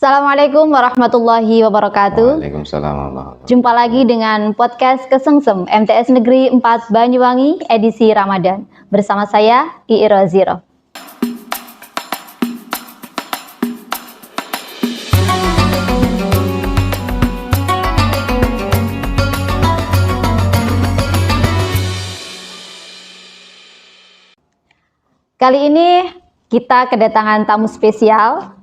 Assalamualaikum warahmatullahi wabarakatuh. Waalaikumsalam warahmatullahi wabarakatuh. Jumpa lagi dengan podcast Kesengsem MTS Negeri 4 Banyuwangi edisi Ramadan. Bersama saya Iir Waziro. Kali ini kita kedatangan tamu spesial,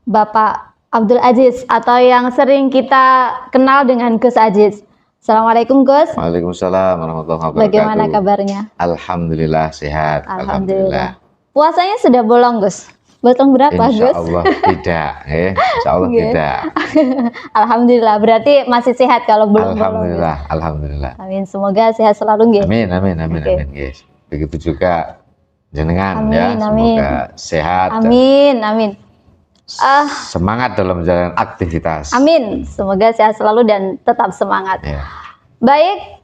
Bapak Abdul Aziz, atau yang sering kita kenal dengan Gus Aziz. Assalamualaikum Gus. Waalaikumsalam warahmatullahi wabarakatuh. Bagaimana kabarnya? Alhamdulillah sehat. Alhamdulillah. Puasanya sudah bolong Gus? Bolong berapa Gus? Insya Allah tidak. Insya Allah tidak. Alhamdulillah. Berarti masih sehat kalau belum bolong. Alhamdulillah. Alhamdulillah. Amin. Semoga sehat selalu nggih. Amin. Okay. Amin guys. Begitu juga jenengan Amin, ya. amin. Semoga sehat. Amin. Semangat dalam menjalani aktivitas. Amin. Semoga sehat selalu dan tetap semangat. Ya. Baik,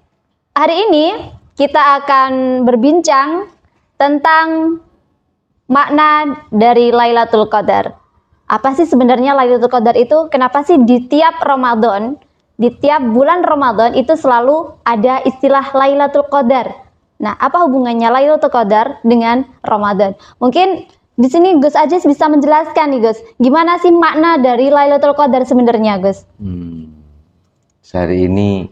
hari ini kita akan berbincang tentang makna dari Lailatul Qadar. Apa sih sebenarnya Lailatul Qadar itu? Kenapa sih di tiap Ramadan, di tiap bulan Ramadan itu selalu ada istilah Lailatul Qadar? Nah, apa hubungannya Lailatul Qadar dengan Ramadan? Mungkin di sini Gus Aziz bisa menjelaskan nih Gus, gimana sih makna dari Lailatul Qadar sebenarnya Gus? Hari ini,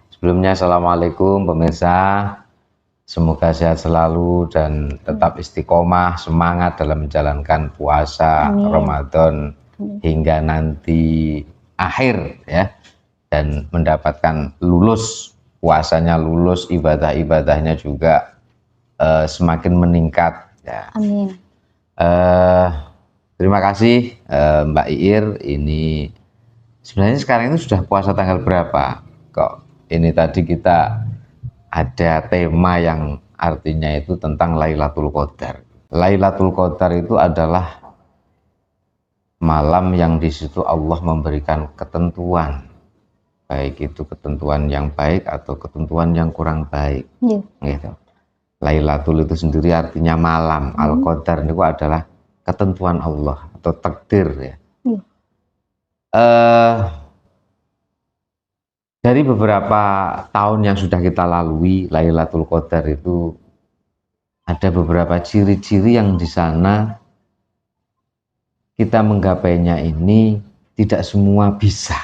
sebelumnya Assalamualaikum pemirsa, semoga sehat selalu dan tetap istiqomah, semangat dalam menjalankan puasa Amin. Ramadan hingga nanti akhir ya, dan mendapatkan lulus, puasanya lulus, ibadah-ibadahnya juga semakin meningkat. Ya. Amin. Terima kasih Mbak Iir. Ini sebenarnya sekarang itu sudah puasa tanggal berapa? Kok ini tadi kita ada tema yang artinya itu tentang Lailatul Qadar. Lailatul Qadar itu adalah malam yang di situ Allah memberikan ketentuan, baik itu ketentuan yang baik atau ketentuan yang kurang baik. Gitu. Lailatul itu sendiri artinya malam. Al-Qadar itu adalah ketentuan Allah atau takdir ya. Dari beberapa tahun yang sudah kita lalui, Lailatul Qadar itu ada beberapa ciri-ciri yang di sana kita menggapainya ini tidak semua bisa.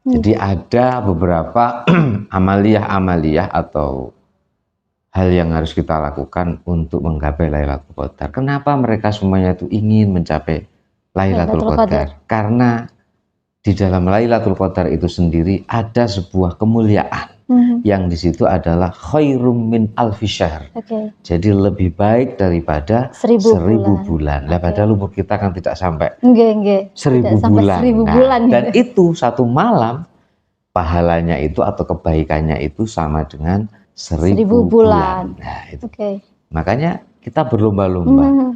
Jadi ada beberapa amaliyah atau hal yang harus kita lakukan untuk menggapai Lailatul Qadar. Kenapa mereka semuanya itu ingin mencapai Lailatul Qadar? Karena di dalam Lailatul Qadar itu sendiri ada sebuah kemuliaan yang di situ adalah khairum min alfi syahr. Jadi lebih baik daripada 1000 bulan. Lah padahal umur kita kan tidak sampai 1000 bulan. Dan itu satu malam pahalanya itu atau kebaikannya itu sama dengan 1000 bulan. Nah, itu. Makanya kita berlomba-lomba.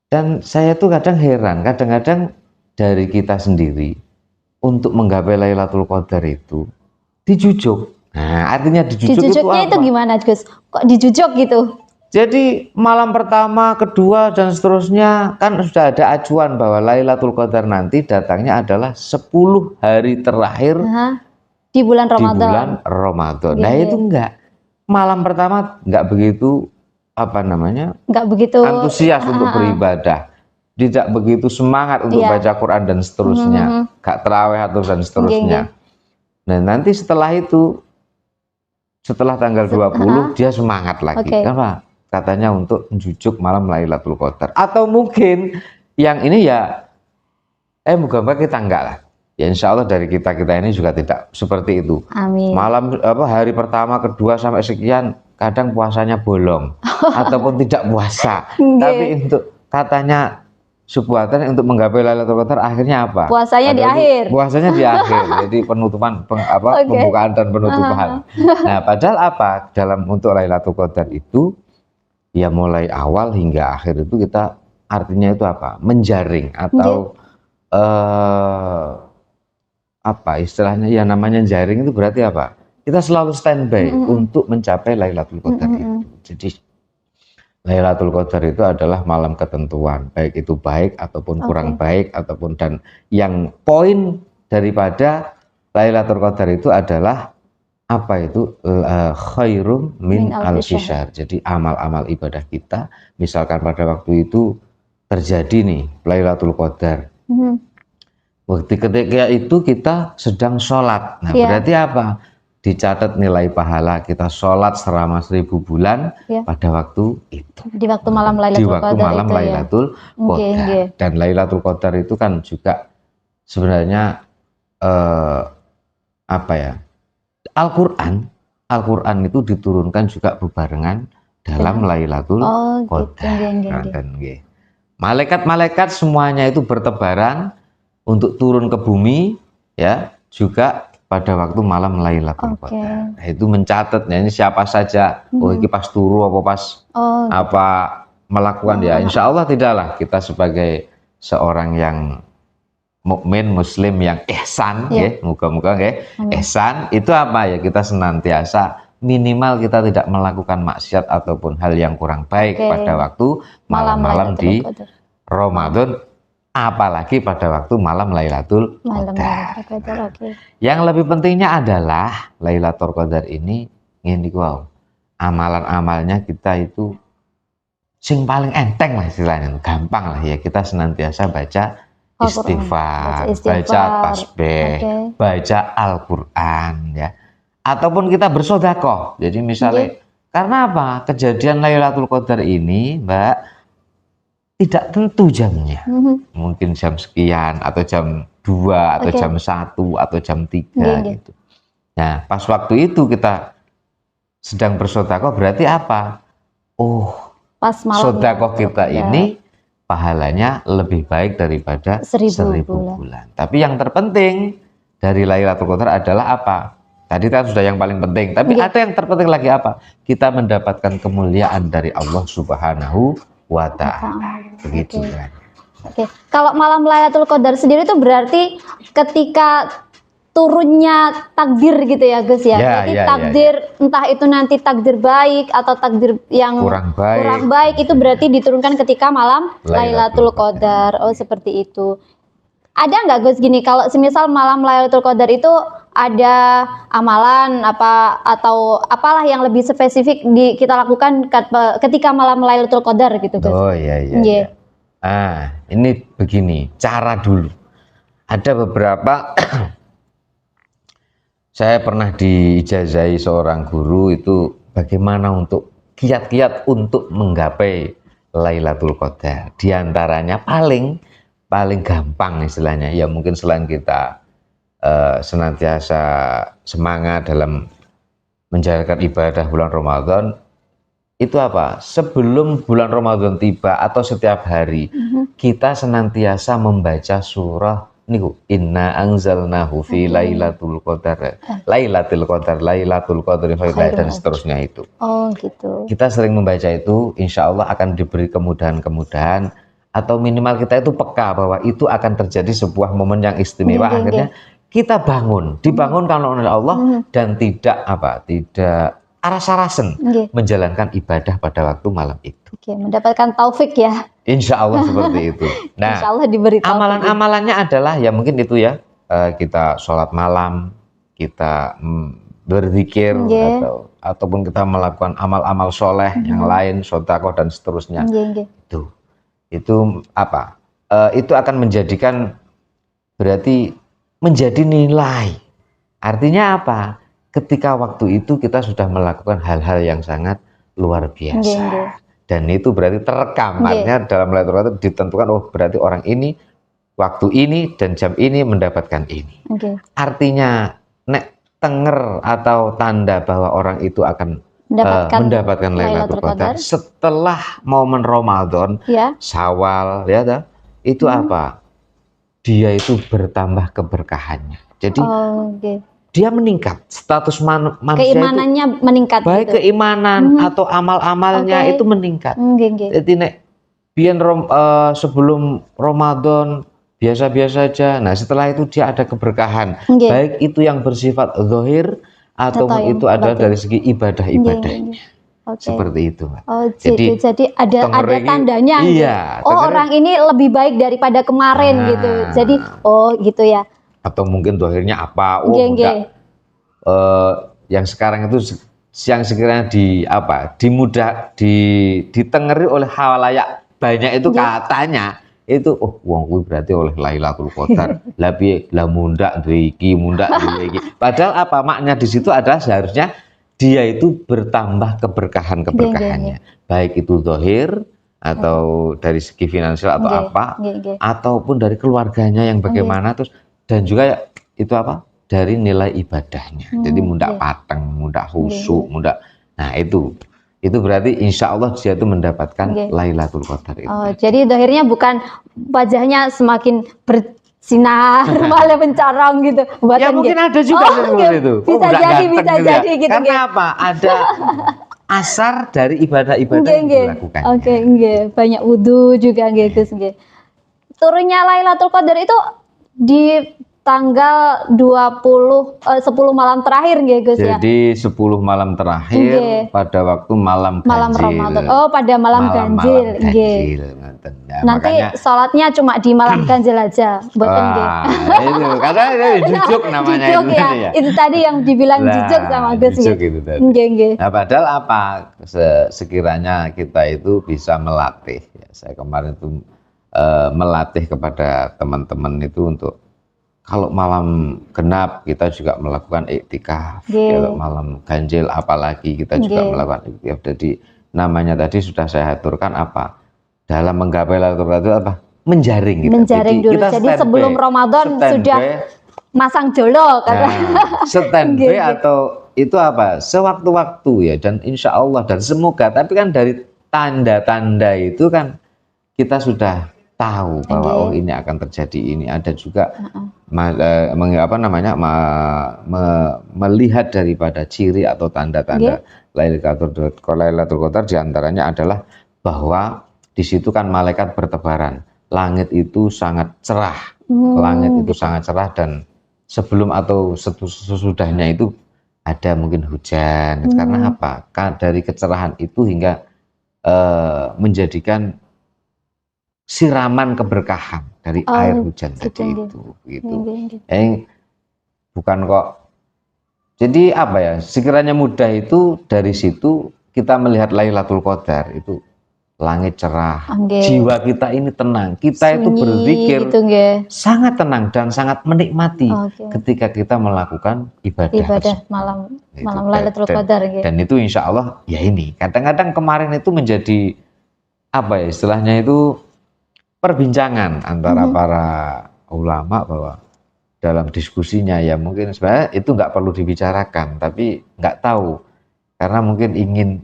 Dan saya tuh kadang heran, kadang-kadang dari kita sendiri untuk menggapai Lailatul Qadar itu dijujuk. Nah, artinya dijujuk itu gimana, Gus? Kok dijujuk gitu? Jadi malam pertama, kedua dan seterusnya kan sudah ada acuan bahwa Lailatul Qadar nanti datangnya adalah 10 hari terakhir di bulan Ramadan. Nah itu enggak. Malam pertama enggak begitu enggak begitu antusias untuk beribadah. Tidak begitu semangat untuk baca Quran dan seterusnya. Enggak terawih atau dan seterusnya. Nah, nanti setelah itu setelah tanggal 20 dia semangat lagi. Kenapa? Katanya untuk menjujuk malam Lailatul Qadar. Atau mungkin yang ini ya moga-moga kita enggak lah. Ya insya Allah dari kita ini juga tidak seperti itu. Amin. Malam hari pertama, kedua sampai sekian kadang puasanya bolong ataupun tidak puasa. Tapi untuk katanya subuhatan untuk menggapai Lailatul Qadar akhirnya apa? Puasanya di akhir. Puasanya di akhir. Jadi penutupan pembukaan dan penutupan. Nah, padahal apa? Dalam untuk Lailatul Qadar itu ya mulai awal hingga akhir itu kita artinya itu apa? Menjaring atau apa istilahnya ya namanya jaring itu berarti apa? Kita selalu standby untuk mencapai Lailatul Qadar itu. Jadi Lailatul Qadar itu adalah malam ketentuan, baik itu baik ataupun kurang baik ataupun, dan yang poin daripada Lailatul Qadar itu adalah apa itu, khairum min alfi syahr. Jadi amal-amal ibadah kita, misalkan pada waktu itu terjadi nih Lailatul Qadar, ketika itu kita sedang sholat, nah berarti apa? Dicatat nilai pahala kita sholat selama 1000 bulan pada waktu itu, di waktu malam Lailatul Qadar. Dan Lailatul Qadar itu kan juga sebenarnya apa ya, Al-Quran itu diturunkan juga bebarengan dalam Lailatul Qadar. Malaikat-malaikat semuanya itu bertebaran untuk turun ke bumi, ya, juga pada waktu malam Lailatul Qadar. Nah, itu mencatat, ya, ini siapa saja, oh ini pas turu apa pas apa melakukan, ya insya Allah tidaklah kita sebagai seorang yang mukmin muslim yang ihsan, ya, moga-moga ya, ihsan itu apa ya, kita senantiasa minimal kita tidak melakukan maksiat ataupun hal yang kurang baik pada waktu malam-malam di Ramadan, apalagi pada waktu malam Lailatul Qadar. Yang lebih pentingnya adalah Lailatul Qadar ini ngene wow, amalan-amalnya kita itu sing paling enteng lah istilahnya, gampang lah ya, kita senantiasa baca istighfar, baca tasbih, baca Al-Quran, ya, ataupun kita bersedekah. Jadi misalnya karena apa, kejadian Lailatul Qadar ini Mbak tidak tentu jamnya, mungkin jam sekian atau jam 2 atau jam 1 atau jam 3 gitu. Nah pas waktu itu kita sedang bersedekah, berarti apa, oh pas sedekah kita ini pahalanya lebih baik daripada 1000 bulan. Tapi yang terpenting dari Lailatul Qadar adalah apa? Tadi kan sudah yang paling penting, tapi ada yang terpenting lagi apa? Kita mendapatkan kemuliaan dari Allah Subhanahu wa Ta'ala. Begitu kan. Kalau malam Lailatul Qadar sendiri itu berarti ketika turunnya takdir gitu ya Gus ya. Berarti takdir entah itu nanti takdir baik atau takdir yang kurang baik itu berarti diturunkan ketika malam Lailatul Qadar. Oh seperti itu. Ada nggak Gus gini, kalau semisal malam Lailatul Qadar itu ada amalan apa atau apalah yang lebih spesifik kita lakukan ketika malam Lailatul Qadar gitu Gus? Oh iya. Ini begini cara dulu. Ada beberapa saya pernah diijazahi seorang guru itu bagaimana untuk kiat-kiat untuk menggapai Lailatul Qadar. Di antaranya paling gampang istilahnya, ya mungkin selain kita senantiasa semangat dalam menjalankan ibadah bulan Ramadan, itu apa? Sebelum bulan Ramadan tiba atau setiap hari kita senantiasa membaca surah niku, inna anzalnahu fi lailatul qadar, lailatul qadar dan seterusnya itu. Oh gitu. Kita sering membaca itu, insya Allah akan diberi kemudahan-kemudahan, atau minimal kita itu peka bahwa itu akan terjadi sebuah momen yang istimewa. Akhirnya kita dibangunkan oleh Allah dan tidak aras-arasen menjalankan ibadah pada waktu malam itu. Mendapatkan taufik ya. Insya Allah seperti itu. Nah, insya Allah diberi taufik. Amalan-amalannya adalah ya mungkin itu ya, kita sholat malam, kita berzikir, ataupun kita melakukan amal-amal soleh yang lain, sedekah dan seterusnya. Itu apa? Itu akan menjadikan berarti menjadi nilai. Artinya apa? Ketika waktu itu kita sudah melakukan hal-hal yang sangat luar biasa. Dan itu berarti terekam. Artinya dalam Lailatul Qadar ditentukan, oh berarti orang ini waktu ini dan jam ini mendapatkan ini. Artinya nek tenger atau tanda bahwa orang itu akan mendapatkan Lailatul Qadar setelah momen Ramadan, Syawal, ya, itu apa? Dia itu bertambah keberkahannya. Jadi dia meningkat, status manusia keimanannya itu meningkat, baik gitu. Keimanan atau amal-amalnya itu meningkat. Jadi nek biyen sebelum Ramadan biasa-biasa aja. Nah, setelah itu dia ada keberkahan. Baik itu yang bersifat zahir ataupun itu adalah dari segi ibadah-ibadahnya. Oke. Seperti itu, Mbak. Oh, jadi ada kemarin tandanya. iya, gitu. Oh, orang ini lebih baik daripada kemarin gitu. Jadi, oh gitu ya. atau mungkin dohirnya apa? Oh, Nggih, budak nggih. yang sekarang itu yang sekiranya ditengeri oleh halayak banyak itu Nggih. katanya itu wong kuwi berarti oleh Lailatul Qadar. Lah piye lah mundak duwe iki, mundak duwe iki. Padahal apa maknya di situ adalah seharusnya dia itu bertambah keberkahan-keberkahannya. Baik itu zahir atau dari segi finansial atau Nggih, apa, nggih, nggih. ataupun dari keluarganya yang bagaimana terus dan juga itu apa? Dari nilai ibadahnya. Jadi mundak Nggih. pateng, mundak khusyuk, Nggih. mundak. Nah, itu berarti insya Allah dia itu mendapatkan Nggih. Lailatul Qadar itu. Oh, jadi dohirnya bukan wajahnya semakin bersinar, malah mencorong gitu. Ya Buatan mungkin gitu. ada juga Oh, seperti nggih. itu. Bisa budak jadi, ganteng bisa gitu ya. jadi gitu. Karena nggih. apa? Ada asar dari ibadah-ibadah Nggih, yang nggih. dilakukan. Oke, nggih. Banyak wudu juga nggih, Gus, nggih. Turunnya Lailatul Qadar itu di tanggal 10 malam terakhir nggih, Gus ya. Jadi 10 malam terakhir Nggih. pada waktu malam Malam ganjil. Ramadan. Oh, pada malam ganjil, nggih. Ngoten. Nah, Nanti makanya sholatnya cuma di malam ganjil aja, mboten nggih. wah, itu karena itu jujuk namanya Jujuk itu ya. tadi ya. Itu tadi yang dibilang Lah, jujuk sama Gus jujuk nggih. itu tadi. Nggih, nggih. Nah, padahal apa? Sekiranya kita itu bisa melatih. Ya, saya kemarin itu melatih kepada teman-teman itu untuk kalau malam genap kita juga melakukan iktikaf. Nggih. Kalau malam ganjil apalagi kita juga Nggih. melakukan iktikaf. Jadi namanya tadi sudah saya aturkan apa? Dalam menggapai Lailatul Qadar itu apa? Menjaring kita. Menjaring dulu. kita Jadi standby. sebelum Ramadan Standby. sudah masang jolo kata. Nah, standby Nggih, nggih. atau itu apa? Sewaktu-waktu ya dan insya Allah dan semoga. Tapi kan dari tanda-tanda itu kan kita sudah tahu bahwa Nggih. oh ini akan terjadi ini. Ada juga melihat daripada ciri atau tanda-tanda Lailatul Qadar diantaranya adalah bahwa di situ kan malaikat bertebaran, langit itu sangat cerah, langit itu sangat cerah dan sebelum atau sesudahnya itu ada mungkin hujan. Karena apa? Dari kecerahan itu hingga menjadikan siraman keberkahan dari air hujan tadi itu gitu. Bukan kok jadi apa ya sekiranya mudah itu dari situ kita melihat Lailatul Qadar itu langit cerah, jiwa kita ini tenang, kita itu berzikir gitu, sangat tenang dan sangat menikmati ketika kita melakukan ibadah malam Lailatul Qadar dan itu insya Allah ya ini kadang-kadang kemarin itu menjadi apa ya istilahnya itu perbincangan antara para ulama bahwa dalam diskusinya ya mungkin sebenarnya itu nggak perlu dibicarakan tapi nggak tahu karena mungkin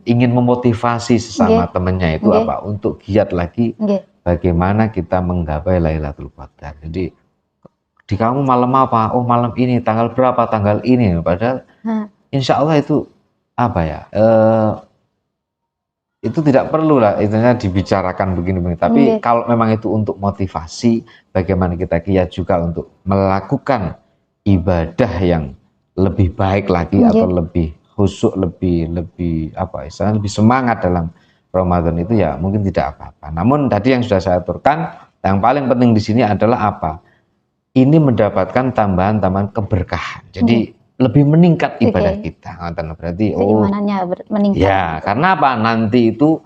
ingin memotivasi sesama temennya itu apa untuk giat lagi bagaimana kita menggapai Lailatul Qadar. Jadi di kamu malam apa? Oh malam ini tanggal berapa? Tanggal ini. Padahal insya Allah itu apa ya? Itu tidak perlu lah itunya dibicarakan begini-begini. Tapi kalau memang itu untuk motivasi, bagaimana kita giat juga untuk melakukan ibadah yang lebih baik lagi atau lebih khusyuk, lebih apa istilahnya lebih semangat dalam Ramadan itu ya mungkin tidak apa-apa. Namun tadi yang sudah saya aturkan, yang paling penting di sini adalah apa? Ini mendapatkan tambahan-tambahan keberkahan. Jadi lebih meningkat ibadah kita. Berarti keimanannya meningkat. Ya, karena apa? Nanti itu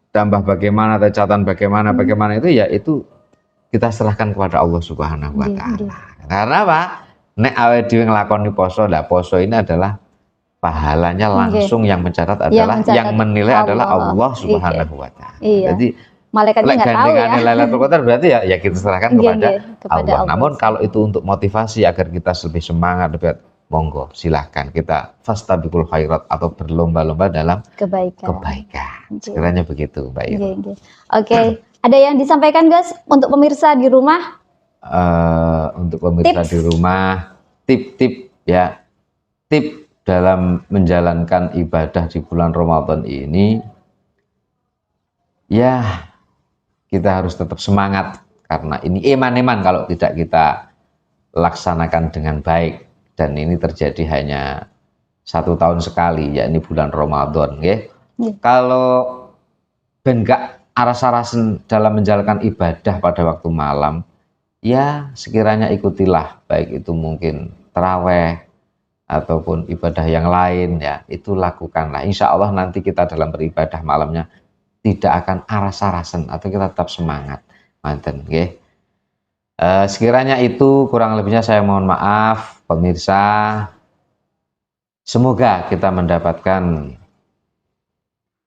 tambah bagaimana, catatan bagaimana itu ya itu kita serahkan kepada Allah Subhanahu wa taala. Karena apa? Nek awe dhewe nglakoni poso, lah poso ini adalah pahalanya langsung yang mencatat adalah yang menilai adalah Allah Subhanahu wa taala. Jadi malaikatnya nggak tahu ya. Lailatul Qadar berarti ya kita serahkan kepada Allah. Namun kalau itu untuk motivasi agar kita lebih semangat, lebih monggo silahkan kita fastabiqul khairat atau berlomba-lomba dalam kebaikan. Sekiranya begitu, Mbak Ira. Oke, ada yang disampaikan guys untuk pemirsa di rumah? Untuk pemirsa di rumah, tip-tip ya, tip dalam menjalankan ibadah di bulan Ramadan ini, ya kita harus tetap semangat karena ini eman-eman kalau tidak kita laksanakan dengan baik dan ini terjadi hanya 1 tahun sekali, yakni bulan Ramadan, nggih. Nggih. Kalau ben gak aras-arasen dalam menjalankan ibadah pada waktu malam, ya sekiranya ikutilah, baik itu mungkin taraweh ataupun ibadah yang lain, ya itu lakukanlah. Insya Allah nanti kita dalam beribadah malamnya tidak akan aras-arasen atau kita tetap semangat. Manten, nggih. Sekiranya itu kurang lebihnya saya mohon maaf pemirsa. Semoga kita mendapatkan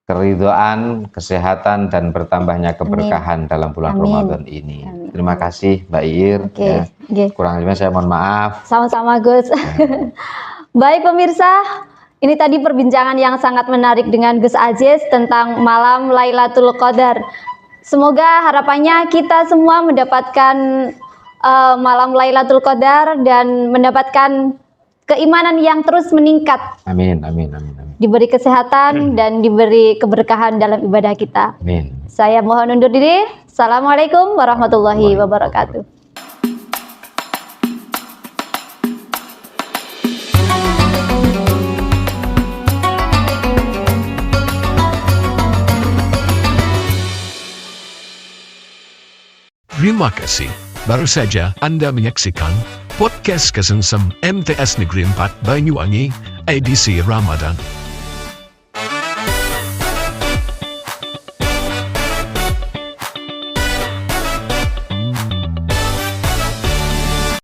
keridhaan, kesehatan dan bertambahnya keberkahan dalam bulan Amin. Ramadan ini. Amin. Terima kasih Mbak Ir. Oke, Ya. nggih. Kurang lebihnya saya mohon maaf. Sama-sama Gus. Baik pemirsa, ini tadi perbincangan yang sangat menarik dengan Gus Aziz tentang malam Lailatul Qadar. Semoga harapannya kita semua mendapatkan malam Lailatul Qadar dan mendapatkan keimanan yang terus meningkat, Amin, amin, amin, amin. diberi kesehatan dan diberi keberkahan dalam ibadah kita. Amin. Saya mohon undur diri. Assalamualaikum warahmatullahi wabarakatuh. Terima kasih. Baru saja Anda menyaksikan podcast Kesengsem MTS Negeri 4 Banyuwangi edisi Ramadan.